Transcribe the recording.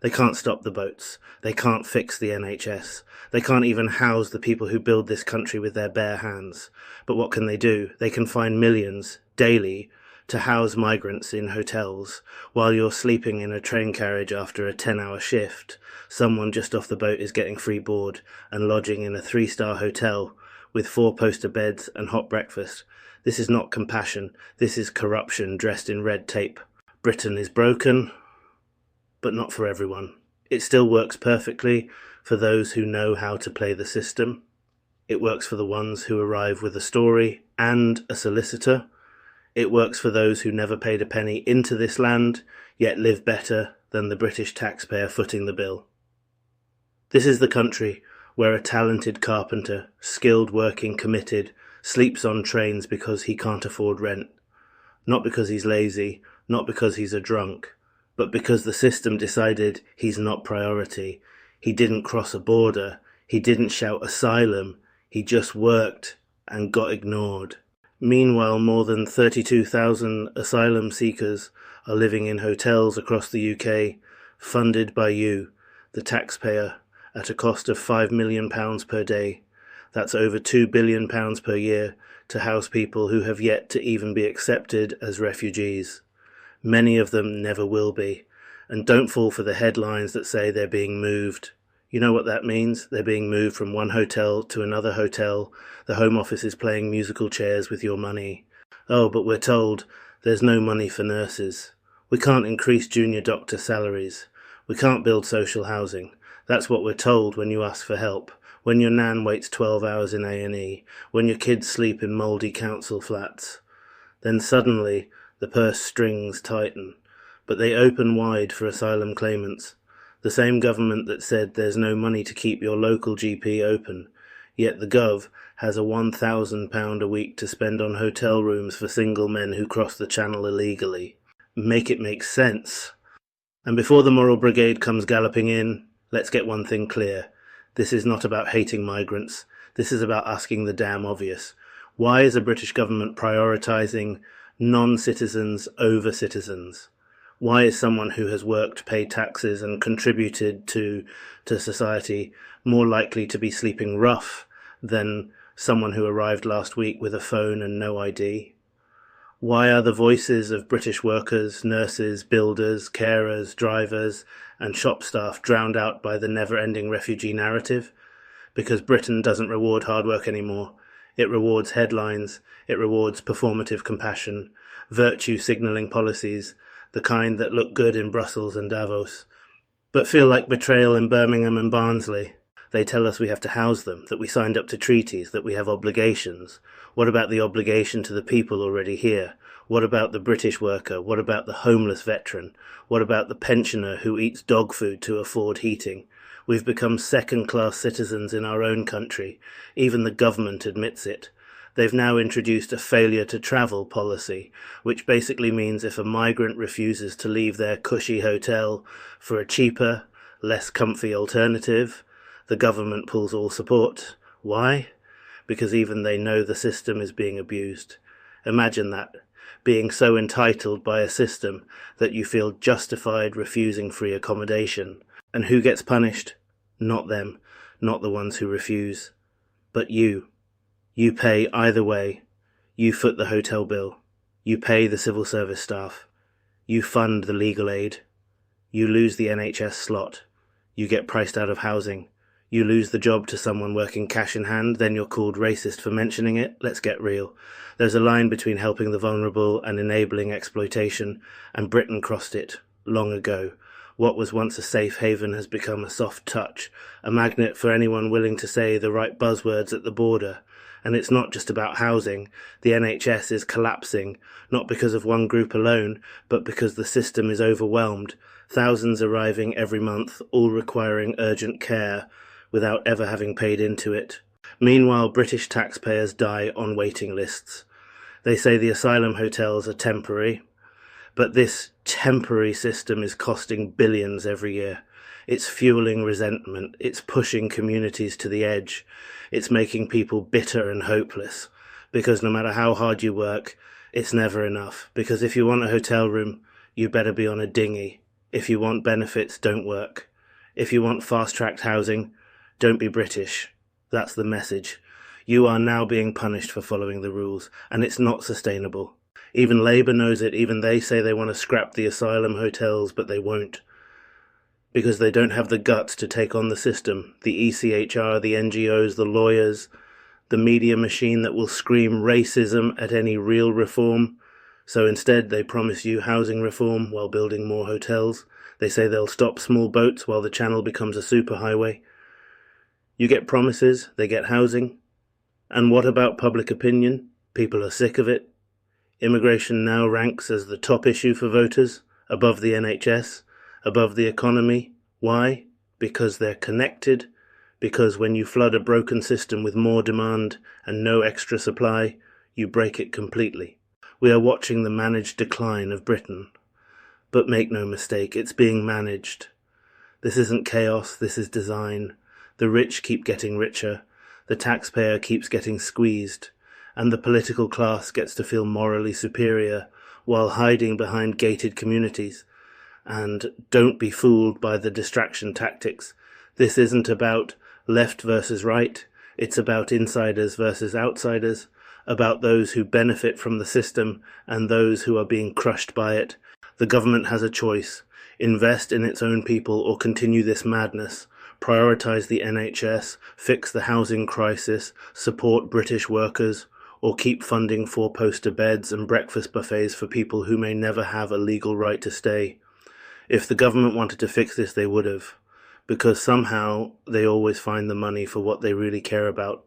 They can't stop the boats. They can't fix the NHS. They can't even house the people who build this country with their bare hands. But what can they do? They can find millions, daily, to house migrants in hotels, while you're sleeping in a train carriage after a 10-hour shift. Someone just off the boat is getting free board and lodging in a 3-star hotel with 4-poster beds and hot breakfast. This is not compassion. This is corruption dressed in red tape. Britain is broken, but not for everyone. It still works perfectly for those who know how to play the system. It works for the ones who arrive with a story and a solicitor. It works for those who never paid a penny into this land, yet live better than the British taxpayer footing the bill. This is the country where a talented carpenter, skilled, working, committed, sleeps on trains because he can't afford rent. Not because he's lazy, not because he's a drunk, but because the system decided he's not priority. He didn't cross a border, he didn't shout asylum, he just worked and got ignored. Meanwhile, more than 32,000 asylum seekers are living in hotels across the UK, funded by you, the taxpayer, at a cost of £5 million per day. That's over £2 billion per year to house people who have yet to even be accepted as refugees. Many of them never will be. And don't fall for the headlines that say they're being moved. You know what that means? They're being moved from one hotel to another hotel. The Home Office is playing musical chairs with your money. Oh, but we're told there's no money for nurses. We can't increase junior doctor salaries. We can't build social housing. That's what we're told when you ask for help. When your nan waits 12 hours in A&E. When your kids sleep in mouldy council flats. Then suddenly the purse strings tighten. But they open wide for asylum claimants. The same government that said there's no money to keep your local GP open. Yet the GOV has a £1,000 a week to spend on hotel rooms for single men who cross the channel illegally. Make it make sense. And before the moral brigade comes galloping in, let's get one thing clear. This is not about hating migrants. This is about asking the damn obvious. Why is the British government prioritising non-citizens over citizens? Why is someone who has worked, paid taxes and contributed to society more likely to be sleeping rough than someone who arrived last week with a phone and no ID? Why are the voices of British workers, nurses, builders, carers, drivers and shop staff drowned out by the never-ending refugee narrative? Because Britain doesn't reward hard work anymore. It rewards headlines, it rewards performative compassion, virtue signalling policies, the kind that look good in Brussels and Davos, but feel like betrayal in Birmingham and Barnsley. They tell us we have to house them, that we signed up to treaties, that we have obligations. What about the obligation to the people already here? What about the British worker? What about the homeless veteran? What about the pensioner who eats dog food to afford heating? We've become second-class citizens in our own country. Even the government admits it. They've now introduced a failure to travel policy, which basically means if a migrant refuses to leave their cushy hotel for a cheaper, less comfy alternative, the government pulls all support. Why? Because even they know the system is being abused. Imagine that, being so entitled by a system that you feel justified refusing free accommodation. And who gets punished? Not them, not the ones who refuse, but you. You pay either way. You foot the hotel bill. You pay the civil service staff. You fund the legal aid. You lose the NHS slot. You get priced out of housing. You lose the job to someone working cash in hand, then you're called racist for mentioning it. Let's get real. There's a line between helping the vulnerable and enabling exploitation, and Britain crossed it long ago. What was once a safe haven has become a soft touch, a magnet for anyone willing to say the right buzzwords at the border. And it's not just about housing. The NHS is collapsing, not because of one group alone, but because the system is overwhelmed. Thousands arriving every month, all requiring urgent care, without ever having paid into it. Meanwhile, British taxpayers die on waiting lists. They say the asylum hotels are temporary, but this temporary system is costing billions every year. It's fueling resentment, it's pushing communities to the edge, it's making people bitter and hopeless, because no matter how hard you work, it's never enough, because if you want a hotel room, you better be on a dinghy, If you want benefits, don't work. If you want fast-tracked housing, don't be British. That's the message. You are now being punished for following the rules, and it's not sustainable. Even Labour knows it. Even they say they want to scrap the asylum hotels, but they won't. Because they don't have the guts to take on the system, the ECHR, the NGOs, the lawyers, the media machine that will scream racism at any real reform. So instead they promise you housing reform while building more hotels. They say they'll stop small boats while the channel becomes a superhighway. You get promises, they get housing. And what about public opinion? People are sick of it. Immigration now ranks as the top issue for voters, above the NHS, above the economy. Why? Because they're connected. Because when you flood a broken system with more demand and no extra supply, you break it completely. We are watching the managed decline of Britain. But make no mistake, it's being managed. This isn't chaos, this is design. The rich keep getting richer, the taxpayer keeps getting squeezed, and the political class gets to feel morally superior while hiding behind gated communities. And don't be fooled by the distraction tactics. This isn't about left versus right, it's about insiders versus outsiders, about those who benefit from the system and those who are being crushed by it. The government has a choice: invest in its own people or continue this madness, prioritise the NHS, fix the housing crisis, support British workers, or keep funding four-poster beds and breakfast buffets for people who may never have a legal right to stay. If the government wanted to fix this, they would have, because somehow they always find the money for what they really care about,